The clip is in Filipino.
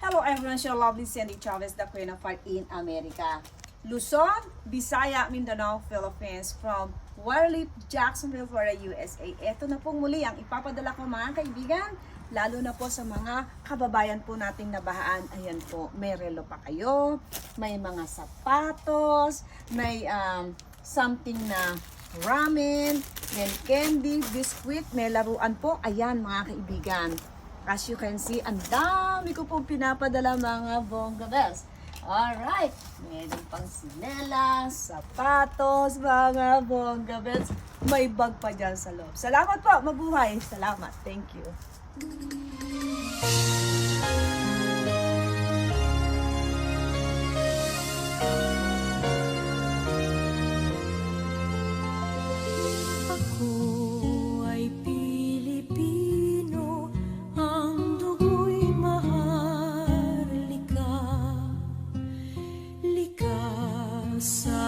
Hello everyone, it's your lovely Sandy Chavez, the Queen of Art in America. Luzon, Visaya, Mindanao, Philippines, from Warlip, Jacksonville, Florida, USA. Ito na pong muli ang ipapadala ko mga kaibigan, lalo na po sa mga kababayan po nating nabahaan. Ayan po, may relo pa kayo, may mga sapatos, may something na ramen, may candy, biscuit, may laruan po. Ayan mga kaibigan. As you can see, ang dami ko pong pinapadala mga bongga bells. Alright, meron pang sinelas, sapatos, mga bongga bells. May bag pa dyan sa loob. Salamat po, mabuhay. Salamat. Thank you. Ako ay Pilipino, ang dugo'y maharlika, likas sa